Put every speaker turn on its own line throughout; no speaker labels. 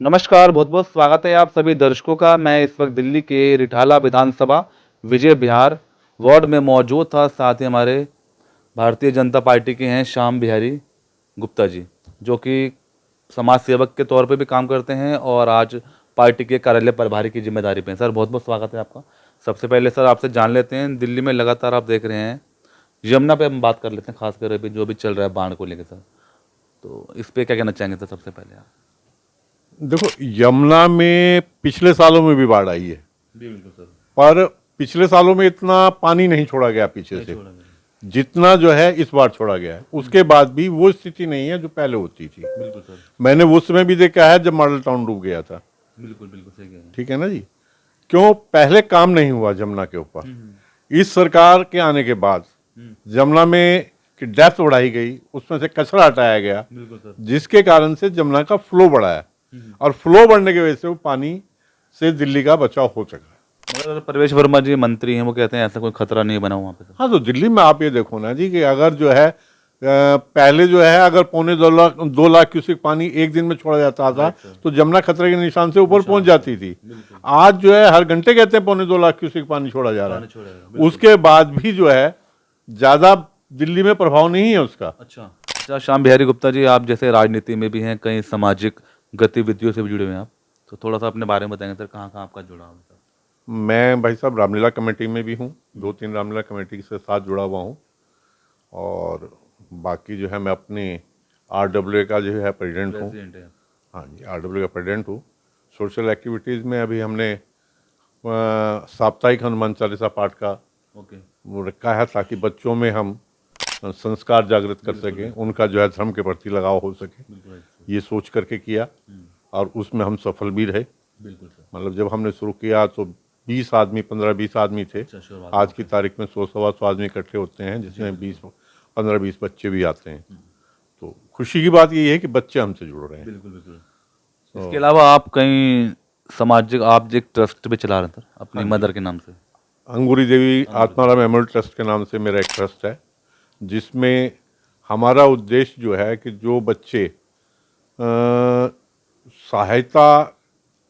नमस्कार, बहुत-बहुत स्वागत है आप सभी दर्शकों का। मैं इस वक्त दिल्ली के रिठाला विधानसभा विजय विहार वार्ड में मौजूद था। साथ ही हमारे भारतीय जनता पार्टी के हैं श्याम बिहारी गुप्ता जी, जो कि समाज सेवक के तौर पे भी काम करते हैं और आज पार्टी के कार्यालय प्रभारी की जिम्मेदारी पे हैं। सर, बहुत-बहुत स्वागत है आपका। सबसे पहले सर आपसे जान लेते हैं, दिल्ली में लगातार आप देख रहे हैं, यमुना पे हम बात कर लेते हैं, खासकर अभी जो भी चल रहा है बाढ़ को लेकर सर। तो इस पे क्या कहना चाहेंगे सर सबसे पहले आप?
देखो, यमुना में पिछले सालों में भी बाढ़ आई है।
जी बिल्कुल सर।
पर पिछले सालों में इतना पानी नहीं छोड़ा गया पीछे से, जितना जो है इस बार छोड़ा गया है। उसके बाद भी वो स्थिति नहीं है जो पहले होती थी।
बिल्कुल सर।
मैंने उस समय भी देखा है जब मॉडल टाउन डूब गया था।
बिल्कुल बिल्कुल सही कह रहे हैं।
ठीक है ना जी। क्यों पहले काम नहीं हुआ जमुना के ऊपर। इस सरकार के आने के बाद जमुना में की डेप्थ बढ़ाई गई, उसमें से कचरा हटाया गया,
बिल्कुल सर।
जिसके कारण से जमुना का फ्लो बढ़ा है। और फ्लो बढ़ने की वजह से वो पानी से दिल्ली का बचाव हो सका।
मगर प्रवेश वर्मा जी मंत्री हैं, वो कहते हैं ऐसा कोई खतरा नहीं बना वहाँ पे सर।
हाँ, तो दिल्ली में आप ये देखो ना जी कि अगर जो है पहले जो है अगर 2.25 लाख क्यूसेक पानी एक दिन में छोड़ा जाता था तो जमुना खतरे के निशान से ऊपर पहुंच जाती थी। आज जो है हर घंटे कहते हैं 2.25 लाख क्यूसेक पानी छोड़ा जा रहा है। उसके बाद भी जो है ज्यादा दिल्ली में प्रभाव नहीं है उसका।
अच्छा, श्याम बिहारी गुप्ता जी, आप जैसे राजनीति में भी हैं, कई सामाजिक गतिविधियों से भी जुड़े हुए हैं आप, तो थोड़ा सा अपने बारे में बताएंगे सर, कहाँ कहाँ आपका जुड़ाव है सर?
मैं भाई साहब रामलीला कमेटी में भी हूँ, 2-3 रामलीला कमेटी से साथ जुड़ा हुआ हूँ। और बाकी जो है मैं अपने RWA का जो है प्रेसिडेंट हूँ। हाँ जी, RWA का प्रेसिडेंट हूँ। सोशल एक्टिविटीज़ में अभी हमने साप्ताहिक हनुमान चालीसा पाठ का वो रखा है ताकि बच्चों में हम संस्कार जागृत कर सकें, उनका जो है धर्म के प्रति लगाव हो सके, ये सोच करके किया। और उसमें हम सफल भी रहे। मतलब जब हमने शुरू किया तो 20 आदमी, 15-20 आदमी थे। आज की तारीख में 100-125 आदमी इकट्ठे होते हैं, जिसमें 15-20 बच्चे भी आते हैं। तो खुशी की बात ये है कि बच्चे हमसे जुड़ रहे हैं।
बिल्कुल बिल्कुल। इसके अलावा आप कहीं सामाजिक, आप एक ट्रस्ट भी चला रहे हैं सर अपनी मदर के नाम से?
अंगूरी देवी आत्माराम मेमोरियल ट्रस्ट के नाम से मेरा एक ट्रस्ट है, जिसमें हमारा उद्देश्य जो है कि जो बच्चे सहायता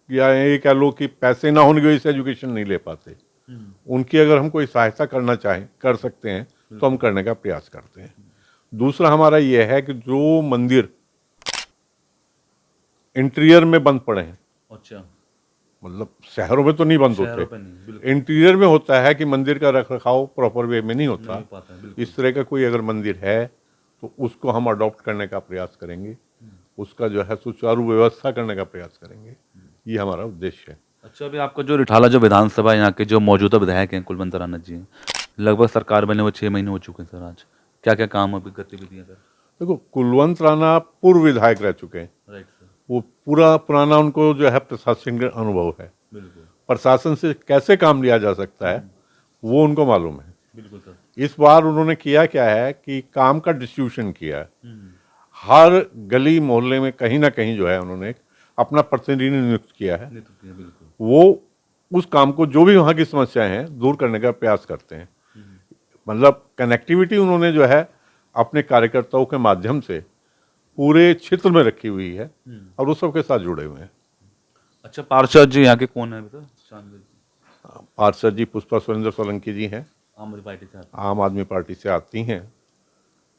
या ये कह लो कि पैसे ना होने की वजह से एजुकेशन नहीं ले पाते, उनकी अगर हम कोई सहायता करना चाहें, कर सकते हैं, तो हम करने का प्रयास करते हैं। दूसरा हमारा यह है कि जो मंदिर इंटीरियर में बंद पड़े हैं,
अच्छा,
मतलब शहरों में तो नहीं बंद होते, इंटीरियर में होता है कि मंदिर का रख रखाव प्रॉपर वे में नहीं होता, इस तरह का कोई अगर मंदिर है तो उसको हम अडॉप्ट करने का प्रयास करेंगे, उसका जो है सुचारू व्यवस्था करने का प्रयास करेंगे। ये हमारा उद्देश्य है।
अच्छा, अभी आपका जो रिठाला जो विधानसभा यहाँ के जो मौजूदा विधायक हैं कुलवंत राणा जी हैं, लगभग सरकार बने हुए 6 महीने हो चुके हैं सर। आज क्या क्या काम अभी गतिविधियाँ सर?
देखो, कुलवंत राणा पूर्व विधायक रह चुके हैं।
Right sir.
वो पूरा पुराना उनको जो है प्रशासन का अनुभव है।
बिल्कुल।
प्रशासन से कैसे काम लिया जा सकता है वो उनको मालूम है।
बिल्कुल सर।
इस बार उन्होंने किया क्या है कि काम का डिस्ट्रीब्यूशन किया है। हर गली मोहल्ले में कहीं ना कहीं जो है उन्होंने अपना प्रतिनिधि नियुक्त किया है। वो उस काम को, जो भी वहाँ की समस्याएं हैं, दूर करने का प्रयास करते हैं। मतलब कनेक्टिविटी उन्होंने जो है अपने कार्यकर्ताओं के माध्यम से पूरे क्षेत्र में रखी हुई है और वो सबके साथ जुड़े हुए हैं।
अच्छा, पार्षद जी यहाँ के कौन है सर?
पार्षद जी पुष्पा सुरेंद्र सोलंकी जी हैं,
आम आदमी पार्टी से
आम आदमी पार्टी से आती हैं।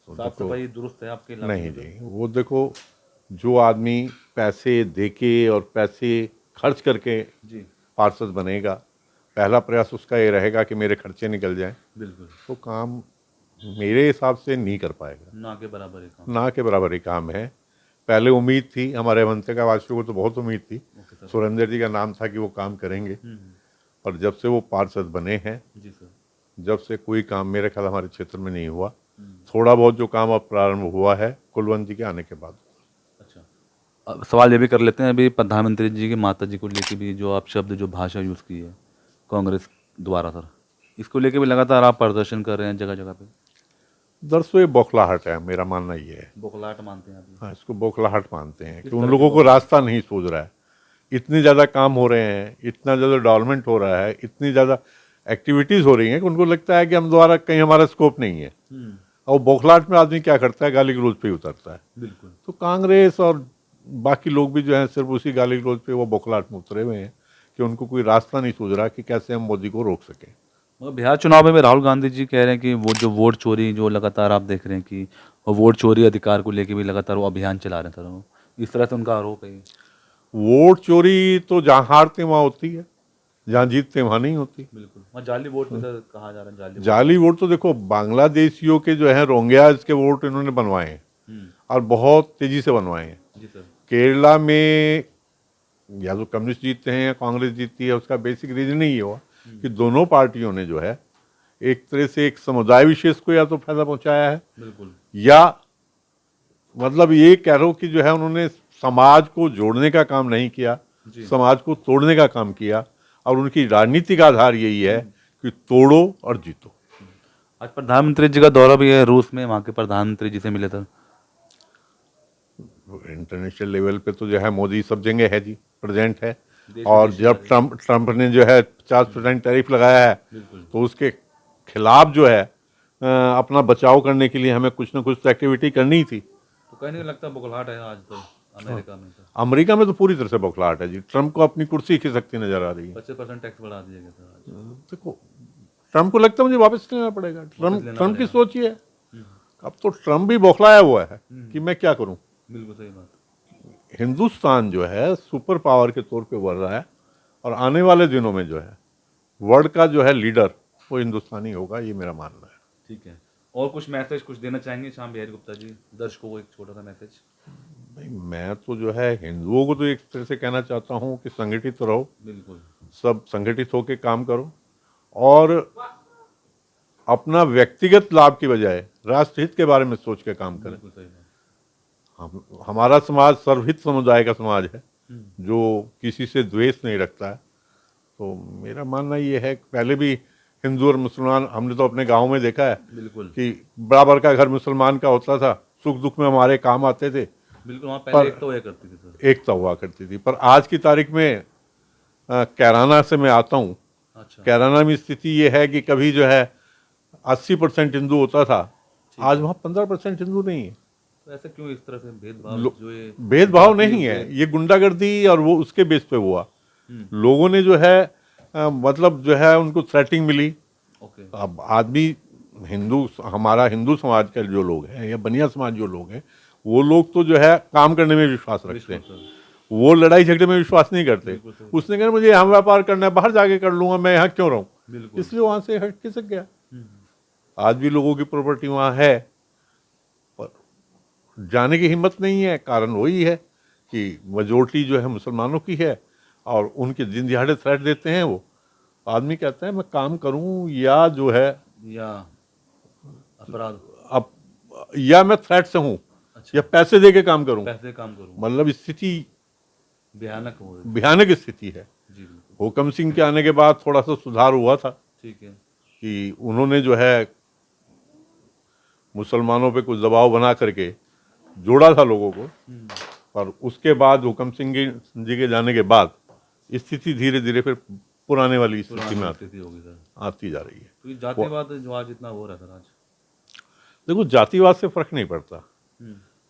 साफ सफाई दुरुस्त है आपके इलाके
नहीं
में?
जी, वो देखो, जो आदमी पैसे देके और पैसे खर्च करके
जी
पार्षद बनेगा, पहला प्रयास उसका ये रहेगा कि मेरे खर्चे निकल जाएं,
बिल्कुल,
तो काम मेरे हिसाब से नहीं कर पाएगा।
ना के बराबर ही काम।
ना के बराबर ही काम है। पहले उम्मीद थी, हमारे अवंतिका वासियों को तो बहुत उम्मीद थी, सुरेंद्र जी का नाम था कि वो काम करेंगे, पर जब से वो पार्षद बने हैं,
जी सर,
जब से कोई काम मेरे ख्याल हमारे क्षेत्र में नहीं हुआ। थोड़ा बहुत जो काम अब प्रारंभ हुआ है कुलवंत जी के आने के बाद।
अच्छा, अब सवाल ये भी कर लेते हैं, अभी प्रधानमंत्री जी की माता जी को लेके भी जो आप शब्द, जो भाषा यूज़ की है कांग्रेस द्वारा सर, इसको लेके भी लगातार आप प्रदर्शन कर रहे हैं जगह जगह पे?
दरअसल ये बौखलाहट है, मेरा मानना ये है।
बौखलाहट मानते हैं आप?
हाँ, इसको बौखलाहट मानते हैं कि उन लोगों को रास्ता नहीं सूझ रहा है। इतने ज़्यादा काम हो रहे हैं, इतना ज़्यादा डेवलपमेंट हो रहा है, इतनी ज़्यादा एक्टिविटीज़ हो रही हैं कि उनको लगता है कि हम द्वारा कहीं हमारा स्कोप नहीं है। और बौखलाहट में आदमी क्या करता है, गाली गलौज पे ही उतरता है।
बिल्कुल।
तो कांग्रेस और बाकी लोग भी जो है सिर्फ उसी गाली गलौज पे वो बौखलाहट में उतरे हुए हैं कि उनको कोई रास्ता नहीं सूझ रहा कि कैसे हम मोदी को रोक सकें।
मगर बिहार चुनाव में राहुल गांधी जी कह रहे हैं कि वो जो वोट चोरी जो लगातार आप देख रहे हैं कि वो वोट चोरी अधिकार को लेके भी लगातार वो अभियान चला रहे थे, वो इस तरह से उनका आरोप है।
वोट चोरी तो जहाँ हारते वहाँ होती है, जहाँ जीतते वहाँ नहीं होती।
बिल्कुल, वहाँ जाली वोट में तो कहा जा रहा है जाली
जाली वोट तो देखो, बांग्लादेशियों के जो है रोहिंग्याज के वोट इन्होंने बनवाए हैं
वोट।
और बहुत तेजी से बनवाए हैं।
जी सर।
केरला में या तो कम्युनिस्ट जीतते हैं या कांग्रेस जीतती है, उसका बेसिक रीजन ही ये हुआ कि दोनों पार्टियों ने जो है एक तरह से एक समुदाय विशेष को या तो फायदा पहुंचाया है,
बिल्कुल।
या मतलब ये कह लो कि जो है उन्होंने समाज को जोड़ने का काम नहीं किया,
जी।
समाज को तोड़ने का काम किया। और उनकी राजनीति का आधार यही है कि तोड़ो और जीतो।
आज प्रधानमंत्री जी का दौरा भी है रूस में, वहाँ के प्रधानमंत्री जी से मिले थे।
इंटरनेशनल लेवल पे तो जो है मोदी सब जगह है जी, प्रेजेंट है।
देश
और
विदेश
जब ट्रंप ने जो है 50% टैरिफ लगाया है,
बिल्कुल।
तो उसके खिलाफ जो है अपना बचाव करने के लिए हमें कुछ ना कुछ एक्टिविटी करनी ही थी।
तो कहीं नहीं लगता बौखलाहट है आज तो अमेरिका में तो
अमेरिका में तो पूरी तरह से बौखलाहट है जी। ट्रंप को अपनी कुर्सी खिसकती नजर आ रही है।
25% टैक्स बढ़ा दिया गया था आज।
देखो, ट्रंप को लगता है मुझे वापस लेना पड़ेगा। ट्रंप
लेना
ट्रंप की
पड़ेगा।
सोच ये है। अब तो ट्रंप भी बौखलाया हुआ है कि मैं क्या करूं।
बिल्कुल सही बात।
हिंदुस्तान जो है सुपर पावर के तौर पे बढ़ रहा है और आने वाले दिनों में जो है वर्ल्ड का जो है लीडर वो हिंदुस्तानी होगा, ये मेरा मानना है।
ठीक है, और कुछ मैसेज कुछ देना चाहेंगे श्याम बिहारी गुप्ता जी दर्शकों को, एक छोटा सा मैसेज?
भाई मैं तो जो है हिंदुओं को तो एक तरह से कहना चाहता हूँ कि संगठित रहो,
बिल्कुल।
सब संगठित होकर काम करो और अपना व्यक्तिगत लाभ की बजाय राष्ट्रहित के बारे में सोच के काम करें।
बिल्कुल सही बात।
हमारा समाज सर्वहित समुदाय का समाज है जो किसी से द्वेष नहीं रखता है। तो मेरा मानना ये है कि पहले भी हिंदू और मुसलमान, हमने तो अपने गांव में देखा है
बिल्कुल।
कि बराबर का घर मुसलमान का होता था, सुख दुख में हमारे काम आते थे,
बिल्कुल, वहाँ पहले एक तो हुआ करती थी सर।
एकता हुआ करती थी। पर आज की तारीख में कैराना से मैं आता हूँ,
अच्छा।
कैराना में स्थिति ये है कि कभी जो है 80% हिंदू होता था, आज वहाँ 15% हिंदू नहीं है।
तो ऐसा क्यों इस तरह से भेदभाव जो ये
भेदभाव नहीं है, ये गुंडागर्दी और वो उसके बेस पे हुआ। लोगों ने जो है मतलब जो है उनको थ्रेटिंग मिली।
ओके।
अब आदमी हिंदू, हमारा हिंदू समाज के जो लोग हैं या बनिया समाज जो लोग हैं, वो लोग तो जो है काम करने में विश्वास रखते हैं, वो लड़ाई झगड़े में विश्वास नहीं करते। उसने कहा मुझे यहाँ व्यापार करना है, बाहर जाके कर लूंगा, मैं यहाँ क्यों रहूँ, इसलिए वहां से हट खिसक गया। आज भी लोगों की प्रॉपर्टी वहाँ है पर जाने की हिम्मत नहीं है। कारण वही है कि मेजोरिटी जो है मुसलमानों की है और उनके दिन दिहाड़े थ्रेट देते हैं। वो आदमी कहता है मैं काम करूं या जो है
या अपराध,
अब या मैं थ्रेट से हूं,
अच्छा,
या पैसे दे के काम करूं।
पैसे काम करूं,
मतलब स्थिति
भयानक हो रही।
भयानक स्थिति है।
जी बिल्कुल।
हुकम सिंह के आने के बाद थोड़ा सा सुधार हुआ था
ठीक है।
कि उन्होंने जो है मुसलमानों पे कुछ दबाव बना करके जोड़ा था लोगों को। पर उसके बाद हुकम सिंह जी के जाने के बाद स्थिति धीरे धीरे फिर पुराने वाली स्थिति में
स्थिति होगी सर,
आती जा रही है।
तो ये जातिवाद जो आज इतना हो रहा है सर आज।
देखो, जातिवाद से फर्क नहीं पड़ता।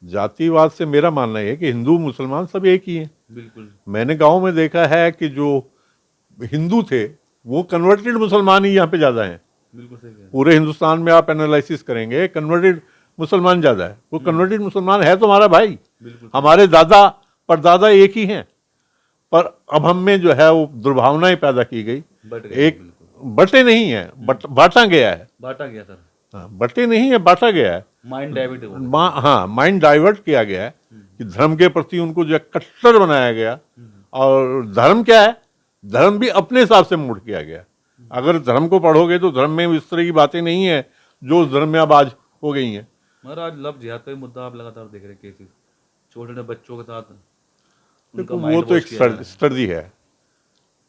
जातिवाद से मेरा मानना है कि हिंदू मुसलमान सब एक ही हैं।
बिल्कुल।
मैंने गांव में देखा है कि जो हिंदू थे वो कन्वर्टेड मुसलमान ही यहाँ पे ज्यादा हैं।
बिल्कुल सही है।
पूरे हिंदुस्तान में आप एनालिसिस करेंगे कन्वर्टेड मुसलमान ज्यादा है। वो कन्वर्टेड मुसलमान है तो हमारा भाई, हमारे दादा परदादा एक ही हैं। पर अब हम में जो है वो दुर्भावनाएं पैदा की गई। एक बटे नहीं है, बांटा गया है।
बांटा गया सर,
हाँ, बटे नहीं है, बांटा गया है।
माइंड डाइवर्ट हो गया।
हाँ, माइंड डाइवर्ट किया गया है कि धर्म के प्रति उनको जो है कट्टर बनाया गया। और धर्म क्या है, धर्म भी अपने हिसाब से मोड़ किया गया। अगर धर्म को पढ़ोगे तो धर्म में इस तरह की बातें नहीं है जो उस धर्म में अब आज हो गई हैं।
मगर आज लव जिहाद का मुद्दा आप लगातार देख रहे हैं, केसेस छोटे छोटे बच्चों के साथ।
देखो, वो तो एक स्टर्दी है,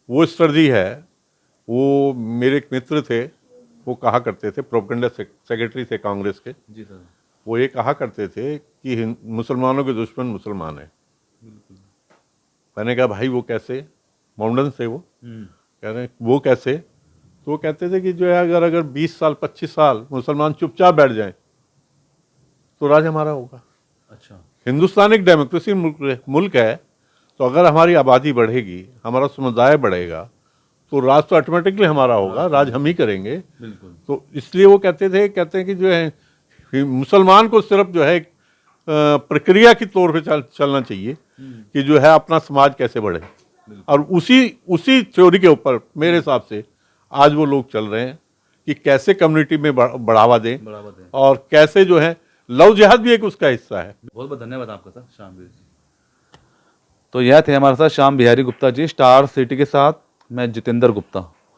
वो स्टर्दी है। वो मेरे एक मित्र थे, वो कहा करते थे, प्रोपेगेंडा सेक्रेटरी थे कांग्रेस के।
जी सर।
वो ये कहा करते थे कि मुसलमानों के दुश्मन मुसलमान है। मैंने कहा भाई वो कैसे, माउंटेन से वो कह रहे हैं वो कैसे। तो वो कहते थे कि जो है अगर 20 साल 25 साल मुसलमान चुपचाप बैठ जाएं तो राज हमारा होगा।
अच्छा।
हिंदुस्तान एक डेमोक्रेसी मुल्क है, तो अगर हमारी आबादी बढ़ेगी, हमारा समुदाय बढ़ेगा, तो राज तो ऑटोमेटिकली हमारा होगा, राज हम ही करेंगे।
बिल्कुल।
तो इसलिए वो कहते हैं कि जो है मुसलमान को सिर्फ जो है एक प्रक्रिया की तौर पे चलना चाहिए कि जो है अपना समाज कैसे बढ़े, और उसी थ्योरी के ऊपर मेरे हिसाब से आज वो लोग चल रहे हैं कि कैसे कम्युनिटी में बढ़ावा दें, और कैसे जो है लव जिहाद भी एक उसका हिस्सा है।
बहुत बहुत धन्यवाद आपका सर, श्याम बिहारी जी। तो यह थे हमारे साथ श्याम बिहारी गुप्ता जी, स्टार सिटी के साथ मैं जितेंद्र गुप्ता।